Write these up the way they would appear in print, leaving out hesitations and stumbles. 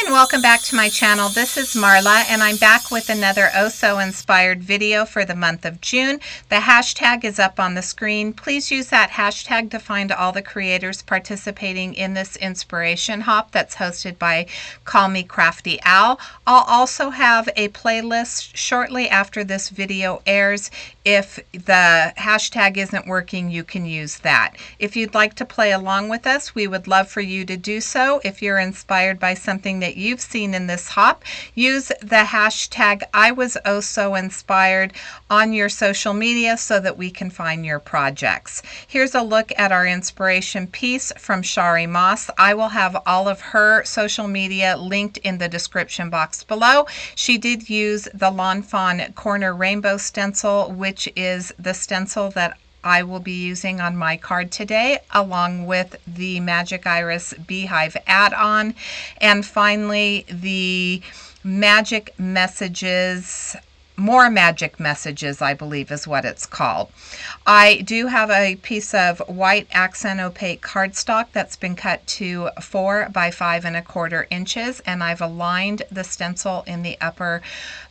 Hi and welcome back to my channel. This is Marla and I'm back with another Oh inspired video for the month of June. The hashtag is up on the screen. Please use that hashtag to find all the creators participating in this inspiration hop that's hosted by Call Me Crafty Owl. I'll also have a playlist shortly after this video airs. If the hashtag isn't working, you can use that. If you'd like to play along with us, we would love for you to do so. If you're inspired by something that you've seen in this hop, use the hashtag IWasOhSoInspired on your social media so that we can find your projects. Here's a look at our inspiration piece from Shea Moss. I will have all of her social media linked in the description box below. She did use the Lawn Fawn Corner Rainbow Stencil, which is the stencil that I will be using on my card today, along with the Magic Iris Beehive add-on, and finally the Magic Messages, More Magic Messages, I believe is what it's called. I do have a piece of white accent opaque cardstock that's been cut to 4 by 5 1/4 inches, and I've aligned the stencil in the upper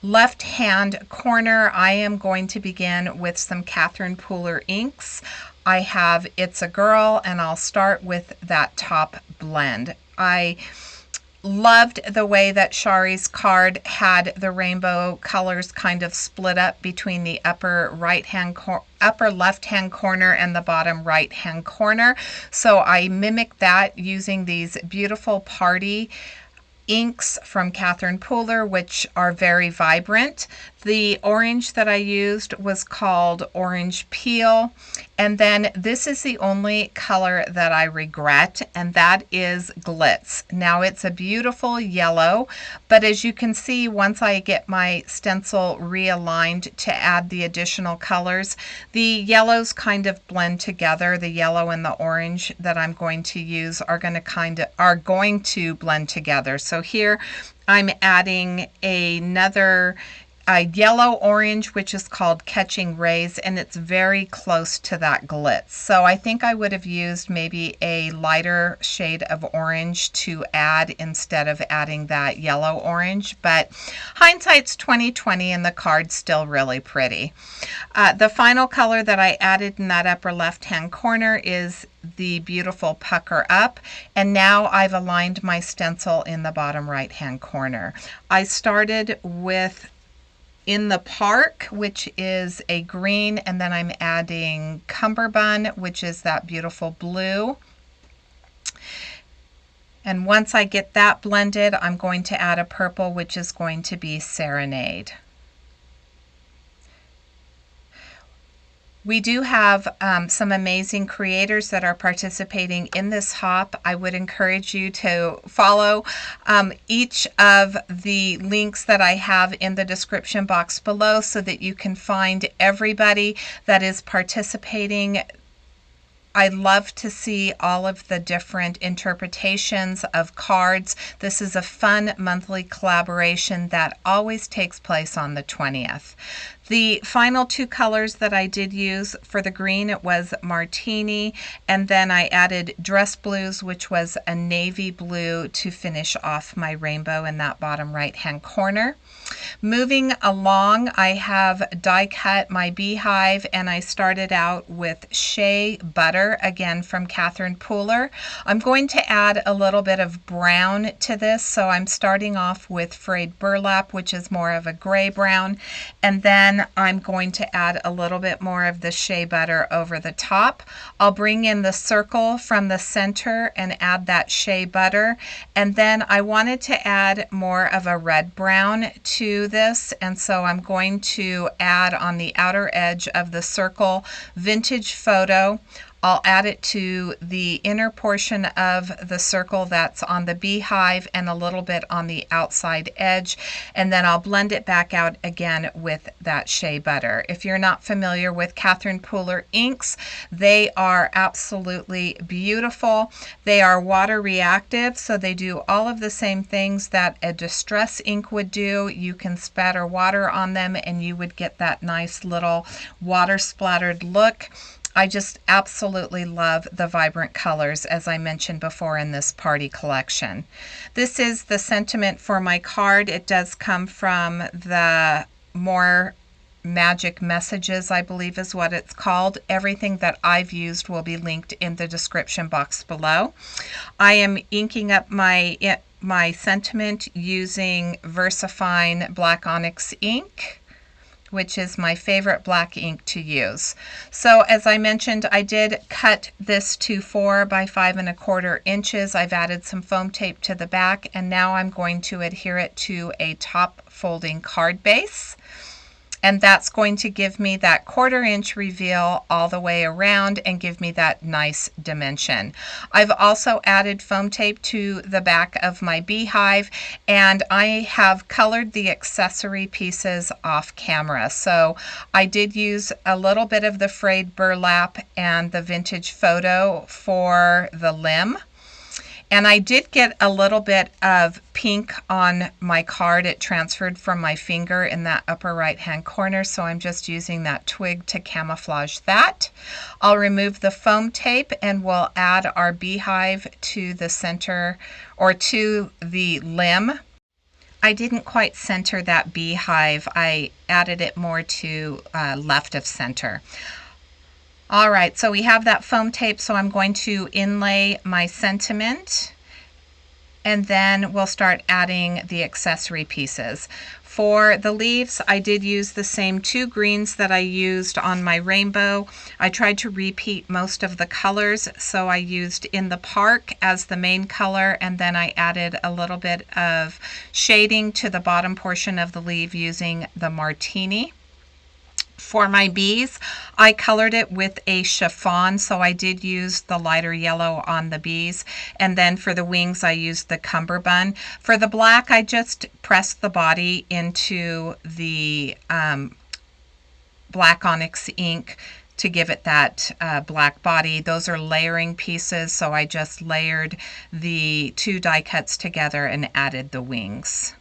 left hand corner. I am going to begin with some Catherine Pooler inks. I have It's a Girl, and I'll start with that top blend. I loved the way that Shea's card had the rainbow colors kind of split up between the upper left hand corner and the bottom right hand corner. So I mimicked that using these beautiful party inks from Catherine Pooler, which are very vibrant. The orange that I used was called Orange Peel. And then this is the only color that I regret, and that is Glitz. Now it's a beautiful yellow, but as you can see, once I get my stencil realigned to add the additional colors, the yellows kind of blend together. The yellow and the orange that I'm going to use are going to blend together. So here I'm adding another yellow orange, which is called Catching Rays, and it's very close to that Glitz. So I think I would have used maybe a lighter shade of orange to add instead of adding that yellow orange, but hindsight's 20/20 and the card's still really pretty. The final color that I added in that upper left hand corner is the beautiful Pucker Up, and now I've aligned my stencil in the bottom right hand corner. I started with In the Park, which is a green, and then I'm adding Cummerbund, which is that beautiful blue. And once I get that blended, I'm going to add a purple, which is going to be Serenade. We do have some amazing creators that are participating in this hop. I would encourage you to follow each of the links that I have in the description box below so that you can find everybody that is participating. I love to see all of the different interpretations of cards. This is a fun monthly collaboration that always takes place on the 20th. The final two colors that I did use for the green, it was Martini, and then I added Dress Blues, which was a navy blue, to finish off my rainbow in that bottom right hand corner. Moving along, I have die cut my Beehive, and I started out with Shea Butter, again from Catherine Pooler. I'm going to add a little bit of brown to this, so I'm starting off with Frayed Burlap, which is more of a gray brown, and then I'm going to add a little bit more of the Shea Butter over the top. I'll bring in the circle from the center and add that Shea Butter, and then I wanted to add more of a red brown to this, and so I'm going to add on the outer edge of the circle Vintage Photo. I'll add it to the inner portion of the circle that's on the Beehive and a little bit on the outside edge, and then I'll blend it back out again with that Shea Butter. If you're not familiar with Catherine Pooler inks, they are absolutely beautiful. They are water reactive, so they do all of the same things that a distress ink would do. You can spatter water on them and you would get that nice little water splattered look. I just absolutely love the vibrant colors, as I mentioned before, in this party collection. This is the sentiment for my card. It does come from the More Magic Messages, I believe is what it's called. Everything that I've used will be linked in the description box below. I am inking up my sentiment using VersaFine Black Onyx ink, which is my favorite black ink to use. So as I mentioned, I did cut this to 4 by 5 1/4 inches. I've added some foam tape to the back, and now I'm going to adhere it to a top folding card base. And that's going to give me that 1/4 inch reveal all the way around and give me that nice dimension. I've also added foam tape to the back of my Beehive, and I have colored the accessory pieces off camera. So I did use a little bit of the Frayed Burlap and the Vintage Photo for the limb. And I did get a little bit of pink on my card. It transferred from my finger in that upper right hand corner, so I'm just using that twig to camouflage that. I'll remove the foam tape and we'll add our Beehive to the center, or to the limb. I didn't quite center that Beehive. I added it more to left of center. All right, so we have that foam tape, so I'm going to inlay my sentiment, and then we'll start adding the accessory pieces. For the leaves, I did use the same 2 greens that I used on my rainbow. I tried to repeat most of the colors, so I used In the Park as the main color, and then I added a little bit of shading to the bottom portion of the leaf using the Martini. For my bees, I colored it with a chiffon, so I did use the lighter yellow on the bees. And then for the wings, I used the Cummerbund. For the black, I just pressed the body into the black onyx ink to give it that black body. Those are layering pieces, so I just layered the 2 die cuts together and added the wings.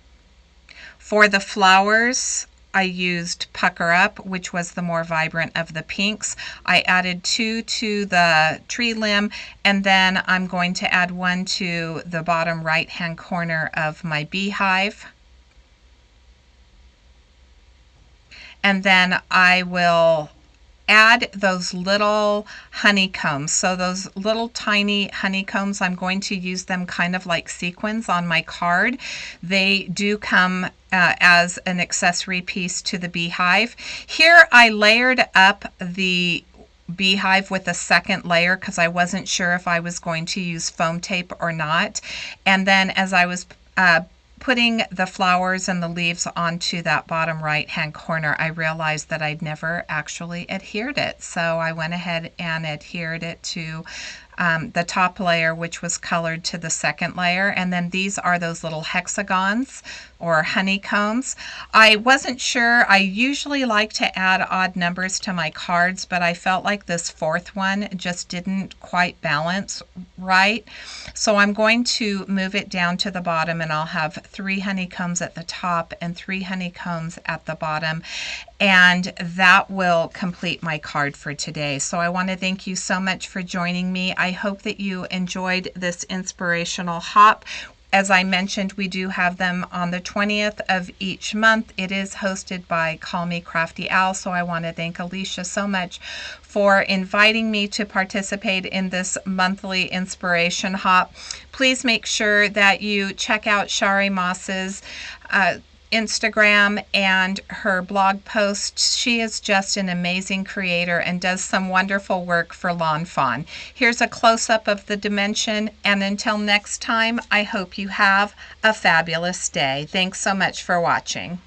For the flowers, I used Pucker Up, which was the more vibrant of the pinks. I added 2 to the tree limb, and then I'm going to add 1 to the bottom right hand corner of my Beehive. And then I will add those little honeycombs. So those little tiny honeycombs, I'm going to use them kind of like sequins on my card. They do come as an accessory piece to the Beehive. Here I layered up the Beehive with a second layer because I wasn't sure if I was going to use foam tape or not. And then as I was putting the flowers and the leaves onto that bottom right hand corner, I realized that I'd never actually adhered it. So I went ahead and adhered it to the top layer, which was colored to the second layer. And then these are those little hexagons or honeycombs. I wasn't sure. I usually like to add odd numbers to my cards, but I felt like this 4th one just didn't quite balance right. So I'm going to move it down to the bottom, and I'll have 3 honeycombs at the top and 3 honeycombs at the bottom. And that will complete my card for today. So I want to thank you so much for joining me. I hope that you enjoyed this inspirational hop. As I mentioned, we do have them on the 20th of each month. It is hosted by Call Me Crafty Al, so I want to thank Alicia so much for inviting me to participate in this monthly inspiration hop. Please make sure that you check out Shari Moss's Instagram and her blog posts. She is just an amazing creator and does some wonderful work for Lawn Fawn. Here's a close-up of the dimension, and until next time, I hope you have a fabulous day. Thanks so much for watching.